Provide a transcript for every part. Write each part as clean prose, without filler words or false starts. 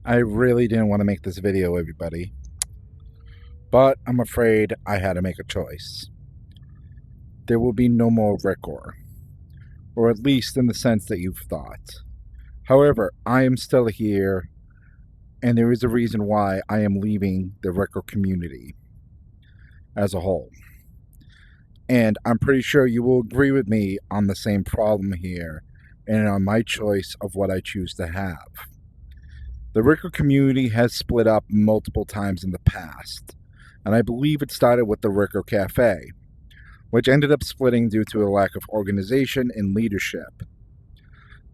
I really didn't want to make this video, everybody, but I'm afraid I had to make a choice. There will be no more Ricor, or at least in the sense that you've thought. However, I am still here, and there is a reason why I am leaving the Ricor community as a whole. And I'm pretty sure you will agree with me on the same problem here and on my choice of what I choose to have. The Ricor community has split up multiple times in the past, and I believe it started with the Ricor Cafe, which ended up splitting due to a lack of organization and leadership.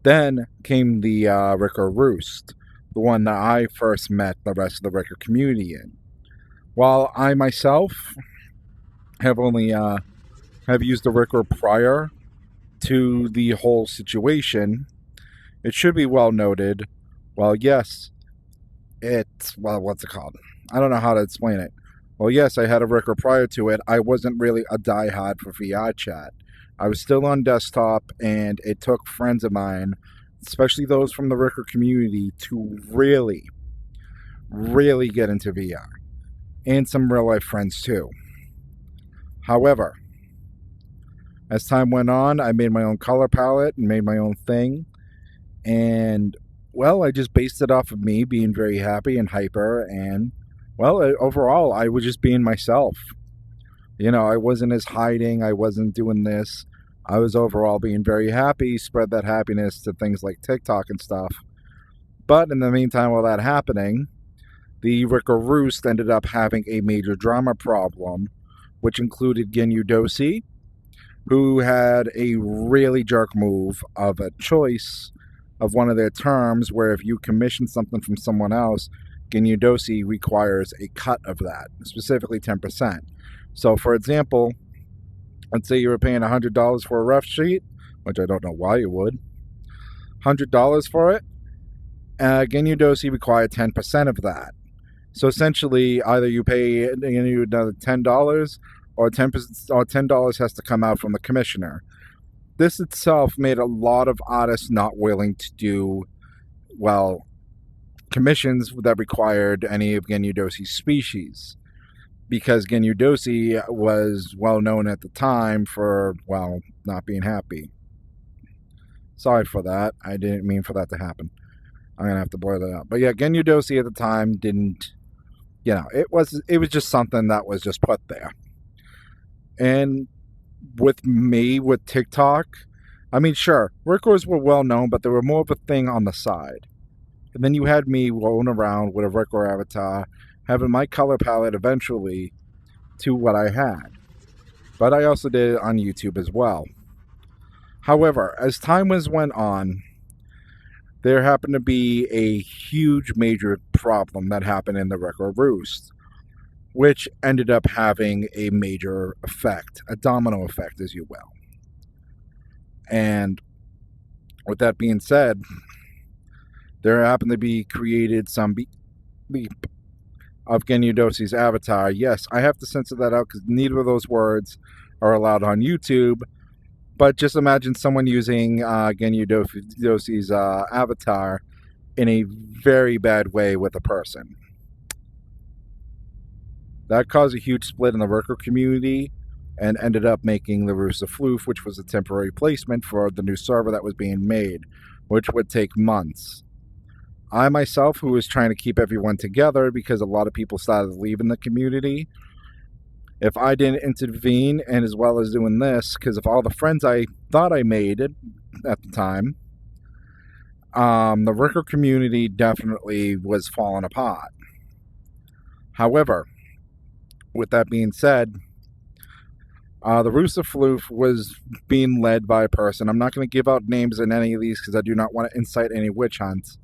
Then came the Ricor Roost, the one that I first met the rest of the Ricor community in. While I myself have only have used the Ricor prior to the whole situation, it should be well noted. Well, yes, what's it called? I don't know how to explain it. Well, yes, I had a Ricor prior to it. I wasn't really a diehard for VR chat. I was still on desktop, and it took friends of mine, especially those from the Ricor community, to really, really get into VR. And some real life friends too. However, as time went on, I made my own color palette and made my own thing. And, well, I just based it off of me being very happy and hyper. And, well, overall, I was just being myself. I wasn't as hiding. I wasn't doing this. I was overall being very happy, spread that happiness to things like TikTok and stuff. But in the meantime, while that happening, the Ricor Roost ended up having a major drama problem, which included Ginyu Dosi, who had a really jerk move of a choice of one of their terms where if you commission something from someone else, Ginyu Dosi requires a cut of that, specifically 10%. So, for example, let's say you were paying $100 for a ref sheet, which I don't know why you would. $100 for it. Ginyu Dosi required 10% of that. So essentially, either you pay another $10, or $10 has to come out from the commissioner. This itself made a lot of artists not willing to do, well, commissions that required any of Ginyu Dosi's species, because Ginyu Dosi was well known at the time for, well, not being happy. Sorry for that. I didn't mean for that to happen. I'm gonna have to blur that out. But yeah, Ginyu Dosi at the time didn't. It was just something that was just put there. And with me, with TikTok, I mean, sure, Ricors were well known, but they were more of a thing on the side. And then you had me rolling around with a Ricor avatar, having my color palette eventually to what I had. But I also did it on YouTube as well. However, as time went on, there happened to be a huge major problem that happened in the Ricor Roost, which ended up having a major effect, a domino effect, as you will. And with that being said, there happened to be created some beep of Ginyu Dosi's avatar. Yes, I have to censor that out because neither of those words are allowed on YouTube. But just imagine someone using Ginyu Dosi's avatar in a very bad way with a person. That caused a huge split in the Ricor community and ended up making the Roost of Floof, which was a temporary placement for the new server that was being made, which would take months. I myself, who was trying to keep everyone together because a lot of people started leaving the community, if I didn't intervene, and as well as doing this, because of all the friends I thought I made at the time, the Ricor community definitely was falling apart. However, with that being said, the Roost of Floof was being led by a person. I'm not going to give out names in any of these because I do not want to incite any witch hunts.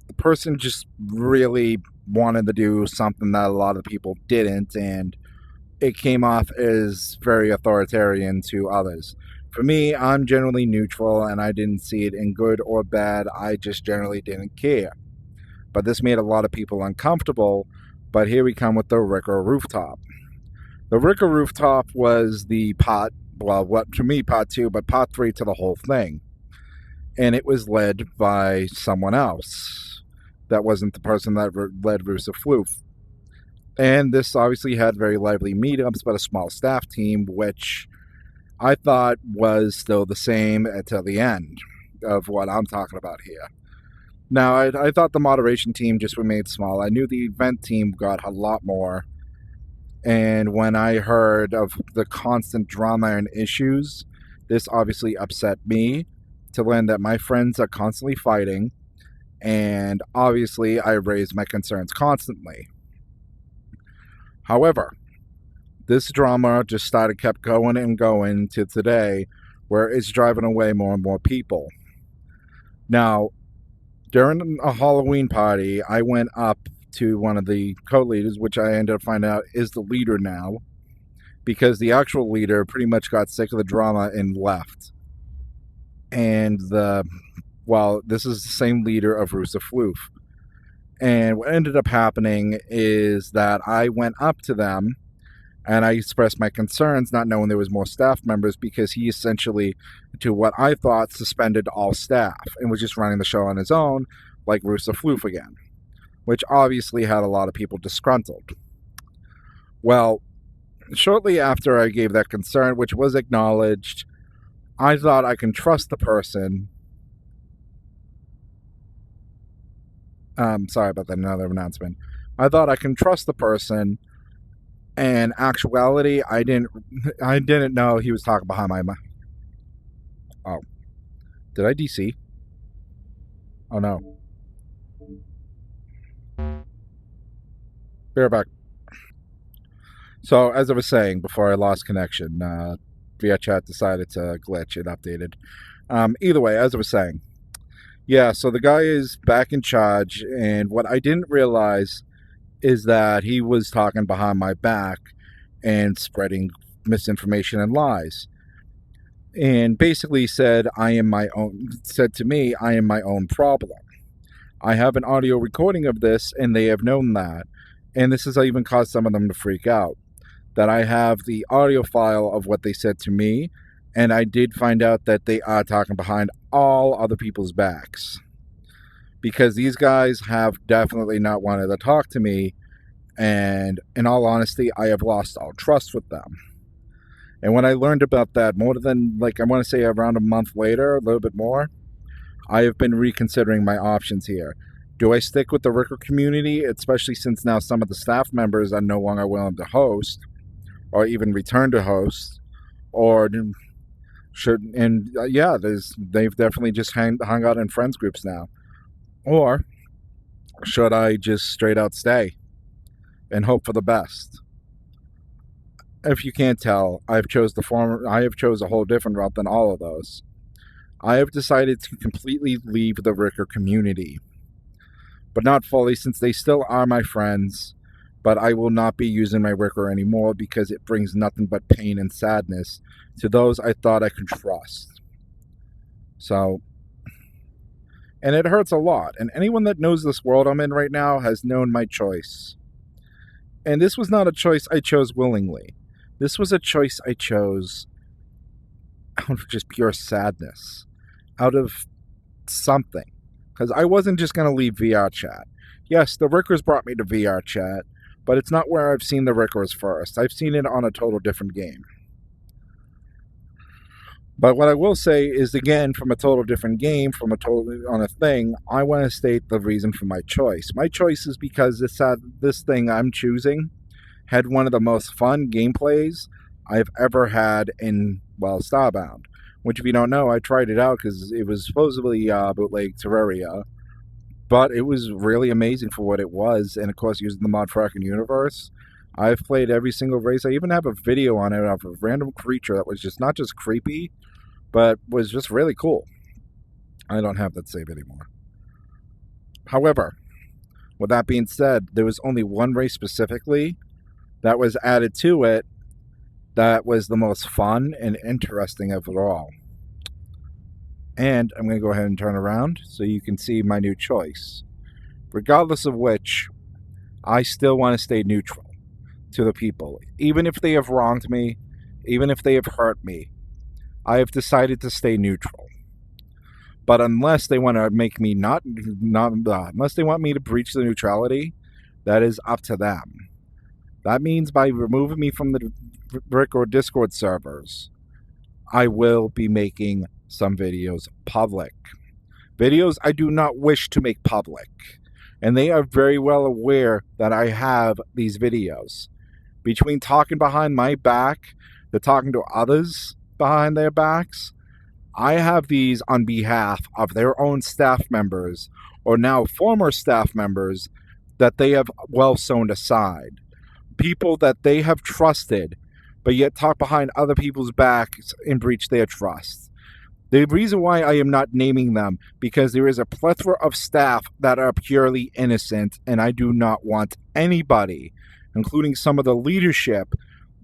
The person just really wanted to do something that a lot of people didn't, and it came off as very authoritarian to others. For me, I'm generally neutral, and I didn't see it in good or bad. I just generally didn't care. But this made a lot of people uncomfortable. But here we come with the Ricor Rooftop. The Ricor Rooftop was the part, well, what to me, part 2, but part 3 to the whole thing. And it was led by someone else. that wasn't the person that led Rusa Floof. And this obviously had very lively meetups, but a small staff team, which I thought was still the same until the end of what I'm talking about here. Now, I thought the moderation team just remained small. I knew the event team got a lot more. And when I heard of the constant drama and issues, this obviously upset me to learn that my friends are constantly fighting. And obviously, I raised my concerns constantly. However, this drama just kept going and going to today, where it's driving away more and more people. Now, during a Halloween party, I went up to one of the co-leaders, which I ended up finding out is the leader now, because the actual leader pretty much got sick of the drama and left. And this is the same leader of Rusa Floof. And what ended up happening is that I went up to them and I expressed my concerns, not knowing there was more staff members, because he essentially, to what I thought, suspended all staff and was just running the show on his own, like Rusa Floof again, which obviously had a lot of people disgruntled. Well, shortly after I gave that concern, which was acknowledged, I thought I can trust the person. Sorry about that, another announcement. I thought I can trust the person. In actuality, I didn't know he was talking behind my. Oh, did I DC? Oh no. Bear back. So as I was saying before I lost connection, via chat decided to glitch. It updated. Either way, as I was saying, yeah. So the guy is back in charge, and what I didn't realize is that he was talking behind my back and spreading misinformation and lies. And basically said to me, I am my own problem. I have an audio recording of this, and they have known that. And this has even caused some of them to freak out. That I have the audio file of what they said to me, and I did find out that they are talking behind all other people's backs. Because these guys have definitely not wanted to talk to me, and in all honesty, I have lost all trust with them. And when I learned about that, more than, I want to say around a month later, a little bit more, I have been reconsidering my options here. Do I stick with the Ricker community, especially since now some of the staff members are no longer willing to host, or even return to host, or they've definitely just hung out in friends groups now. Or should I just straight out stay and hope for the best? If you can't tell, I have chose a whole different route than all of those. I have decided to completely leave the Ricker community, but not fully, since they still are my friends. But I will not be using my Ricker anymore because it brings nothing but pain and sadness to those I thought I could trust. So, and it hurts a lot. And anyone that knows this world I'm in right now has known my choice. And this was not a choice I chose willingly. This was a choice I chose out of just pure sadness, out of something. Because I wasn't just going to leave VR chat. Yes, the Rickers brought me to VR chat, but it's not where I've seen the Rickers first. I've seen it on a total different game. But what I will say is, again, from a total different game, on a thing, I want to state the reason for my choice. My choice is because this thing I'm choosing had one of the most fun gameplays I've ever had in, Starbound. Which, if you don't know, I tried it out because it was supposedly bootleg Terraria. But it was really amazing for what it was. And, of course, using the mod Fracking Universe, I've played every single race. I even have a video on it of a random creature that was just not just creepy, but was just really cool. I don't have that save anymore. However, with that being said, there was only one race specifically that was added to it that was the most fun and interesting of it all. And I'm going to go ahead and turn around so you can see my new choice. Regardless of which, I still want to stay neutral to the people. Even if they have wronged me, even if they have hurt me, I have decided to stay neutral. But unless they want to make me unless they want me to breach the neutrality, that is up to them. That means by removing me from the Rick or Discord servers, I will be making some videos public. Videos I do not wish to make public. And they are very well aware that I have these videos. Between talking behind my back to talking to others behind their backs, I have these on behalf of their own staff members, or now former staff members, that they have well sewn aside. People that they have trusted, but yet talk behind other people's backs and breach their trust. The reason why I am not naming them, because there is a plethora of staff that are purely innocent, and I do not want anybody, including some of the leadership,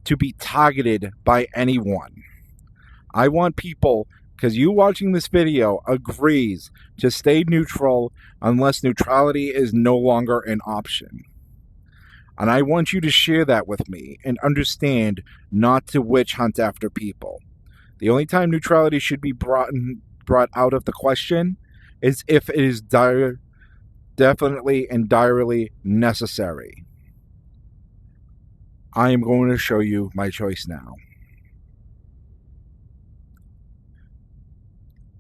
to be targeted by anyone. I want people, because you watching this video agrees to stay neutral unless neutrality is no longer an option. And I want you to share that with me and understand not to witch hunt after people. The only time neutrality should be brought out of the question is if it is definitely and direly necessary. I am going to show you my choice now.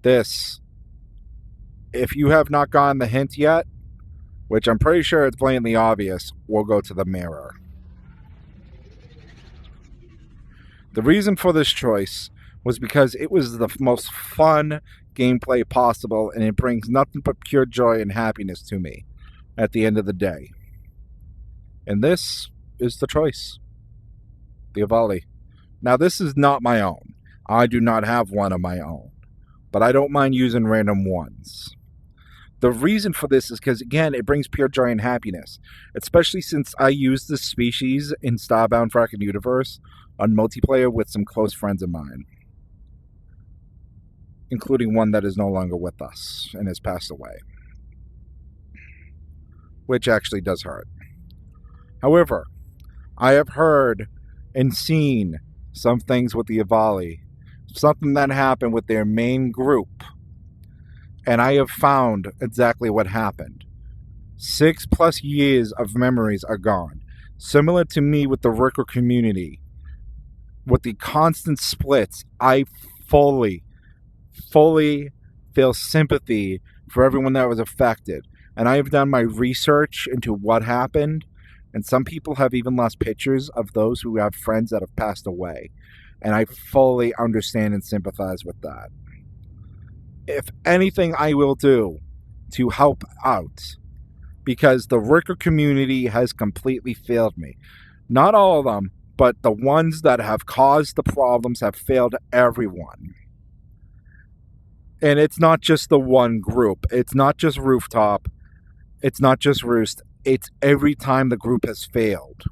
This, if you have not gotten the hint yet, which I'm pretty sure it's blatantly obvious, will go to the mirror. The reason for this choice was because it was the most fun gameplay possible, and it brings nothing but pure joy and happiness to me at the end of the day. And this is the choice. The Evali. Now, this is not my own. I do not have one of my own, but I don't mind using random ones. The reason for this is because, again, it brings pure joy and happiness, especially since I use this species in Starbound Fractured Universe on multiplayer with some close friends of mine, including one that is no longer with us and has passed away, which actually does hurt. However, I have heard and seen some things with the Evali, something that happened with their main group, and I have found exactly what happened. 6+ years of memories are gone. Similar to me with the Ricker community, with the constant splits, I fully feel sympathy for everyone that was affected. And I have done my research into what happened, and some people have even lost pictures of those who have friends that have passed away. And I fully understand and sympathize with that. If anything, I will do to help out, because the Ricker community has completely failed me. Not all of them, but the ones that have caused the problems have failed everyone. And it's not just the one group. It's not just Rooftop. It's not just Roost. It's every time the group has failed.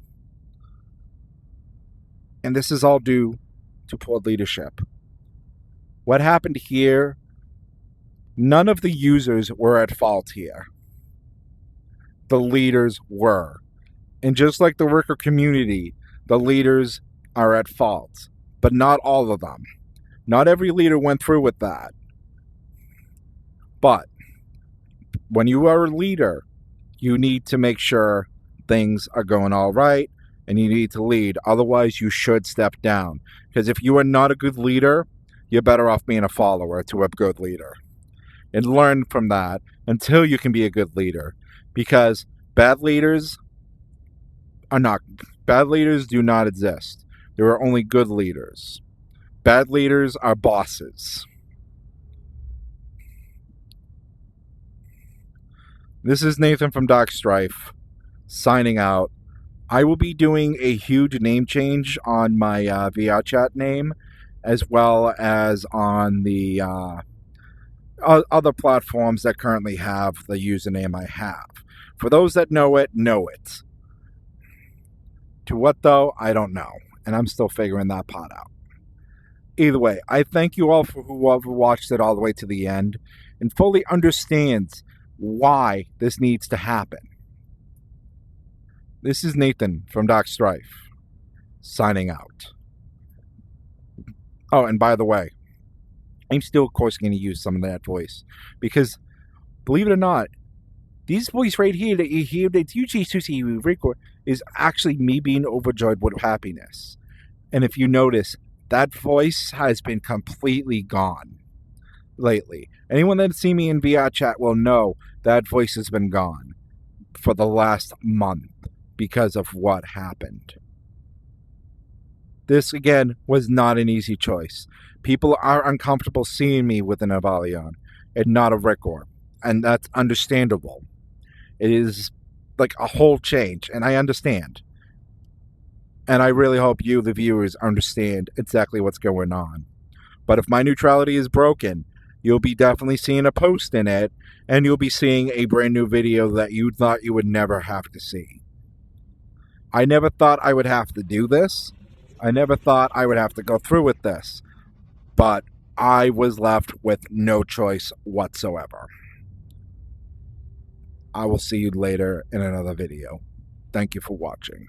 And this is all due to poor leadership. What happened here, none of the users were at fault here. The leaders were. And just like the Ricker community, the leaders are at fault. But not all of them. Not every leader went through with that. But when you are a leader, you need to make sure things are going all right, and you need to lead. Otherwise, you should step down. Because if you are not a good leader, you're better off being a follower to a good leader. And learn from that until you can be a good leader. Because bad leaders do not exist. There are only good leaders. Bad leaders are bosses. This is Nathan from Dark Strife, signing out. I will be doing a huge name change on my VR chat name, as well as on the other platforms that currently have the username I have. For those that know it, know it. To what, though, I don't know, and I'm still figuring that part out. Either way, I thank you all for whoever watched it all the way to the end and fully understands why this needs to happen. This is Nathan from Dark Strife, signing out. Oh, and by the way, I'm still, of course, going to use some of that voice because, believe it or not, this voice right here that you hear that usually Susie record is actually me being overjoyed with happiness. And if you notice, that voice has been completely gone lately. Anyone that's seen me in VR chat will know that voice has been gone for the last month because of what happened. This, again, was not an easy choice. People are uncomfortable seeing me with an Avalion and not a Ricor, and that's understandable. It is like a whole change, and I understand. And I really hope you, the viewers, understand exactly what's going on. But if my neutrality is broken, you'll be definitely seeing a post in it, and you'll be seeing a brand new video that you thought you would never have to see. I never thought I would have to do this. I never thought I would have to go through with this. But I was left with no choice whatsoever. I will see you later in another video. Thank you for watching.